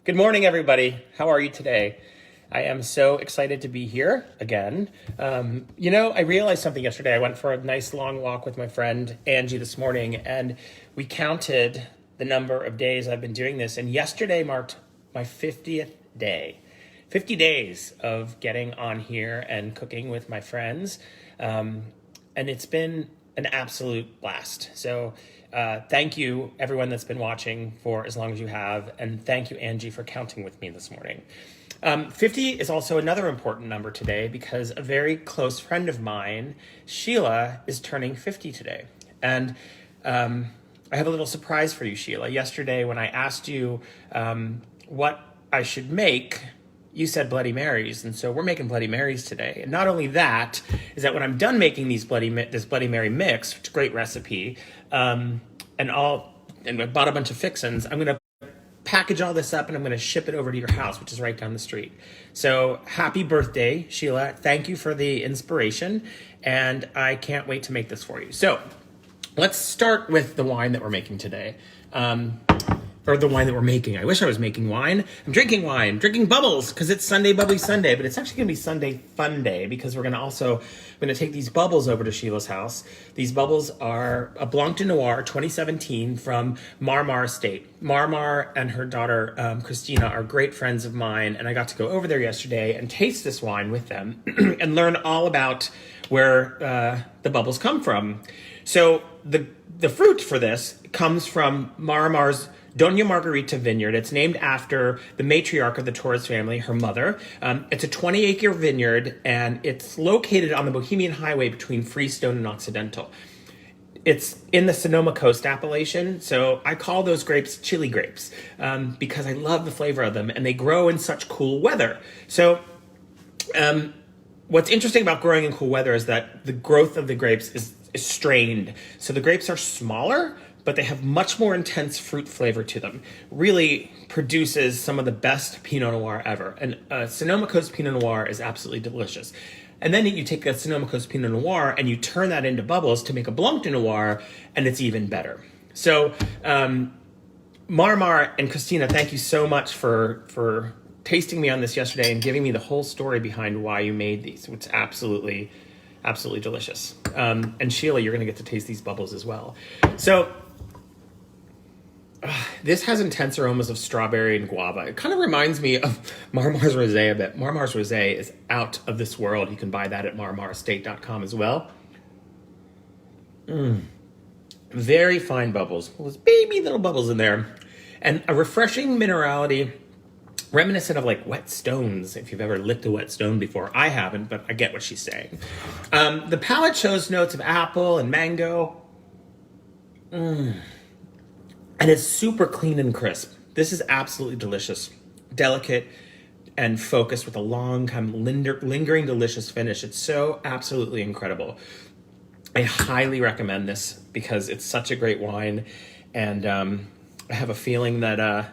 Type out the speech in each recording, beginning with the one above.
Good morning, everybody. How are you today? I am so excited to be here again. I realized something yesterday. I went for a nice long walk with my friend Angie this morning, and we counted the number of days I've been doing this. And yesterday marked my 50th day. 50 days of getting on here and cooking with my friends. And it's been an absolute blast. So thank you, everyone that's been watching for as long as you have. And thank you, Angie, for counting with me this morning. 50 is also another important number today because a very close friend of mine, Sheila, is turning 50 today. And I have a little surprise for you, Sheila. Yesterday, when I asked you what I should make, you said Bloody Marys, and so we're making Bloody Marys today. And not only that, is that when I'm done making this Bloody Mary mix, which is a great recipe, and I bought a bunch of fixins, I'm gonna package all this up and I'm gonna ship it over to your house, which is right down the street. So happy birthday, Sheila. Thank you for the inspiration, and I can't wait to make this for you. So let's start with the wine that we're making today. Or the wine that we're making. I wish I was making wine. I'm drinking wine, drinking bubbles, because it's Sunday Bubbly Sunday, but it's actually gonna be Sunday Fun Day, because we're gonna take these bubbles over to Sheila's house. These bubbles are a Blanc de Noir 2017 from Marimar Estate. Marimar and her daughter, Christina, are great friends of mine, and I got to go over there yesterday and taste this wine with them and learn all about where the bubbles come from. So the fruit for this comes from Marimar's Doña Margarita Vineyard. It's named after the matriarch of the Torres family, her mother. It's a 20-acre vineyard, and it's located on the Bohemian Highway between Freestone and Occidental. It's in the Sonoma Coast appellation, so I call those grapes chili grapes because I love the flavor of them, and they grow in such cool weather. So what's interesting about growing in cool weather is that the growth of the grapes is strained. So the grapes are smaller, but they have much more intense fruit flavor to them. Really produces some of the best Pinot Noir ever. And Sonoma Coast Pinot Noir is absolutely delicious. And then you take that Sonoma Coast Pinot Noir and you turn that into bubbles to make a Blanc de Noir, and it's even better. So Marimar and Christina, thank you so much for tasting me on this yesterday and giving me the whole story behind why you made these. It's absolutely delicious. And Sheila, you're gonna get to taste these bubbles as well. So this has intense aromas of strawberry and guava. It kind of reminds me of Marimar's Rosé a bit. Marimar's Rosé is out of this world. You can buy that at marimarestate.com as well. Very fine bubbles. Well, there's baby little bubbles in there. And a refreshing minerality, reminiscent of like wet stones, if you've ever licked a wet stone before. I haven't, but I get what she's saying. The palate shows notes of apple and mango. And it's super clean and crisp. This is absolutely delicious. Delicate and focused with a long, kind of lingering, delicious finish. It's so absolutely incredible. I highly recommend this because it's such a great wine. And I have a feeling that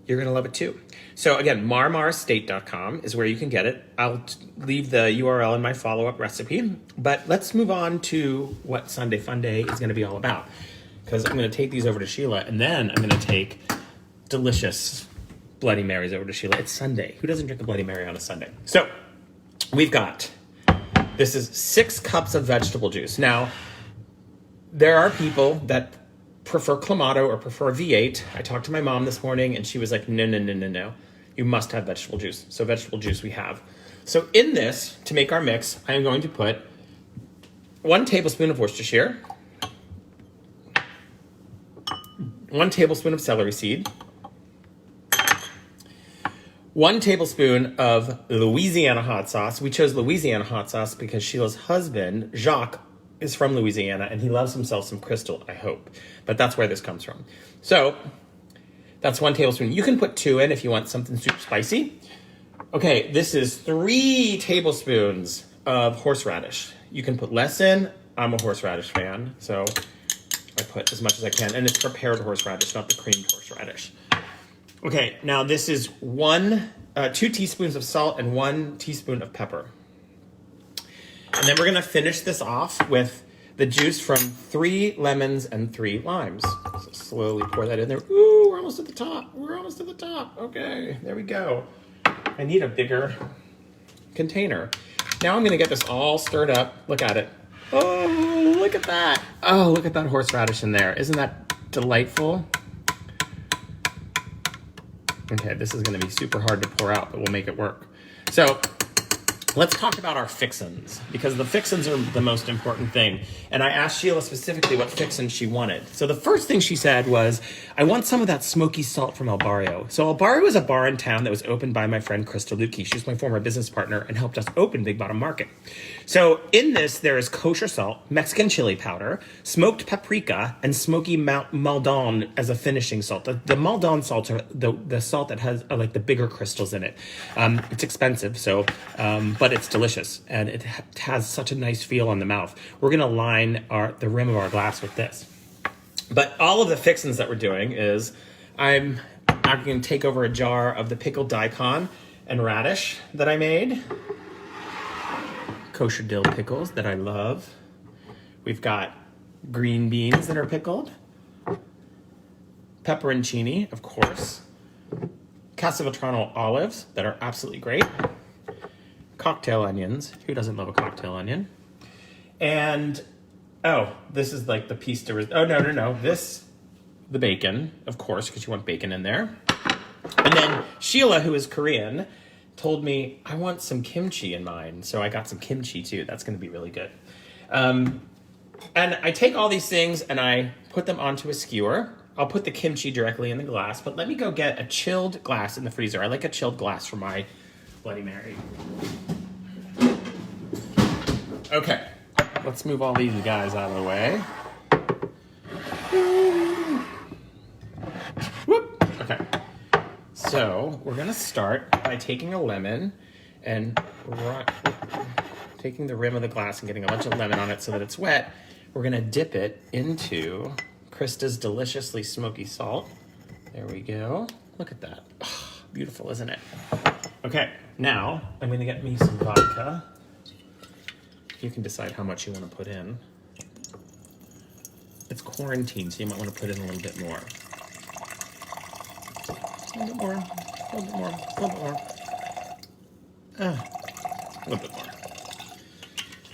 you're gonna love it too. So again, marimarestate.com is where you can get it. I'll leave the URL in my follow-up recipe, but let's move on to what Sunday Fun Day is gonna be all about. Because I'm gonna take these over to Sheila, and then I'm gonna take delicious Bloody Marys over to Sheila. It's Sunday. Who doesn't drink a Bloody Mary on a Sunday? So we've got, this is 6 cups of vegetable juice. Now, there are people that prefer Clamato or prefer V8. I talked to my mom this morning and she was like, no. You must have vegetable juice. So vegetable juice we have. So in this, to make our mix, I am going to put 1 tablespoon of Worcestershire, 1 tablespoon of celery seed, 1 tablespoon of Louisiana hot sauce. We chose Louisiana hot sauce because Sheila's husband, Jacques, is from Louisiana and he loves himself some Crystal, I hope. But that's where this comes from. So that's 1 tablespoon. You can put 2 in if you want something super spicy. Okay, this is 3 tablespoons of horseradish. You can put less in. I'm a horseradish fan, so I put as much as I can, and it's prepared horseradish, not the creamed horseradish. Okay, now this is 2 teaspoons of salt and 1 teaspoon of pepper. And then we're gonna finish this off with the juice from 3 lemons and 3 limes. So slowly pour that in there. Ooh, we're almost at the top. We're almost at the top. Okay, there we go. I need a bigger container. Now I'm gonna get this all stirred up. Look at it. Oh, look at that. Oh, look at that horseradish in there. Isn't that delightful? Okay, this is gonna be super hard to pour out, but we'll make it work. So let's talk about our fixins, because the fixins are the most important thing. And I asked Sheila specifically what fixins she wanted. So the first thing she said was, I want some of that smoky salt from El Barrio. So El Barrio is a bar in town that was opened by my friend Krista Lukey. She's my former business partner and helped us open Big Bottom Market. So in this, there is kosher salt, Mexican chili powder, smoked paprika, and smoky Maldon as a finishing salt. The Maldon salts are the salt that has like the bigger crystals in it. It's expensive, so but it's delicious, and it has such a nice feel on the mouth. We're gonna line the rim of our glass with this. But all of the fixins that we're doing is, I'm gonna take over a jar of the pickled daikon and radish that I made. Kosher dill pickles that I love. We've got green beans that are pickled. Pepperoncini, of course. Castelvetrano olives that are absolutely great. Cocktail onions. Who doesn't love a cocktail onion? And, oh, this is like the piece de resistance. Oh, no. The bacon, of course, because you want bacon in there. And then Sheila, who is Korean, told me, I want some kimchi in mine. So I got some kimchi too. That's going to be really good. And I take all these things and I put them onto a skewer. I'll put the kimchi directly in the glass, but let me go get a chilled glass in the freezer. I like a chilled glass for my Bloody Mary. Okay, let's move all these guys out of the way. Whoop. Okay, so we're gonna start by taking a lemon and taking the rim of the glass and getting a bunch of lemon on it so that it's wet. We're gonna dip it into Krista's deliciously smoky salt. There we go. Look at that. Oh, beautiful, isn't it? Okay, now I'm gonna get me some vodka. You can decide how much you want to put in. It's quarantine, so you might want to put in a little bit more. A little bit more, a little bit more, a little bit more. A little bit more.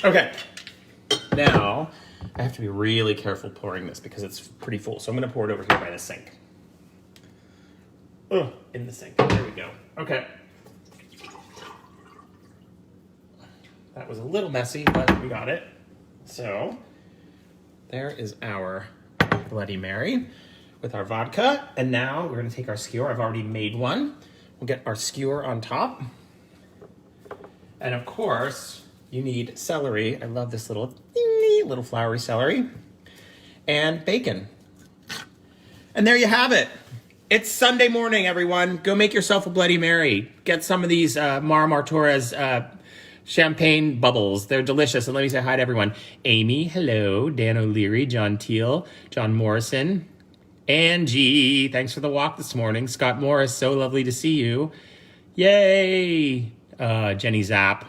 Okay, now I have to be really careful pouring this because it's pretty full. So I'm gonna pour it over here by the sink. Oh, in the sink, there we go. Okay. That was a little messy, but we got it. So there is our Bloody Mary with our vodka. And now we're gonna take our skewer. I've already made one. We'll get our skewer on top. And of course, you need celery. I love this little flowery celery. And bacon. And there you have it. It's Sunday morning, everyone. Go make yourself a Bloody Mary. Get some of these Marimar Torres champagne bubbles. They're delicious. And let me say hi to everyone. Amy, hello. Dan O'Leary, John Teal, John Morrison, Angie, thanks for the walk this morning. Scott Morris, so lovely to see you. Yay. Jenny Zapp,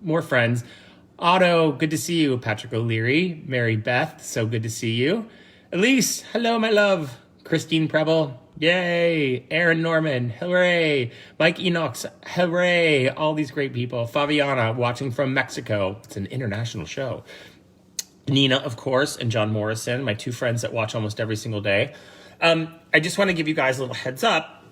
more friends. Otto, good to see you. Patrick O'Leary, Mary Beth, so good to see you. Elise, hello, my love. Christine Preble, yay. Aaron Norman, hooray. Mike Enox, hooray. All these great people. Fabiana, watching from Mexico. It's an international show. Nina, of course, and John Morrison, my two friends that watch almost every single day. I just want to give you guys a little heads up.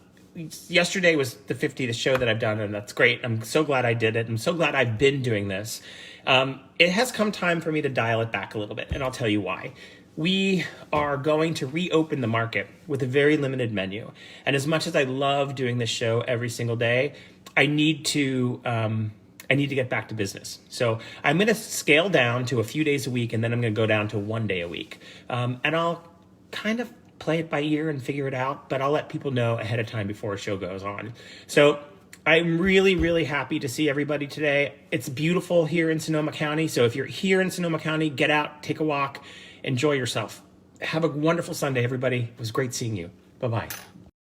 Yesterday was the 50th show that I've done, and that's great. I'm so glad I did it. I'm so glad I've been doing this. It has come time for me to dial it back a little bit, and I'll tell you why. We are going to reopen the market with a very limited menu. And as much as I love doing this show every single day, I need to get back to business. So I'm going to scale down to a few days a week, and then I'm going to go down to 1 day a week. And I'll kind of play it by ear and figure it out, but I'll let people know ahead of time before a show goes on. So I'm really, really happy to see everybody today. It's beautiful here in Sonoma County. So if you're here in Sonoma County, get out, take a walk, enjoy yourself. Have a wonderful Sunday, everybody. It was great seeing you. Bye-bye.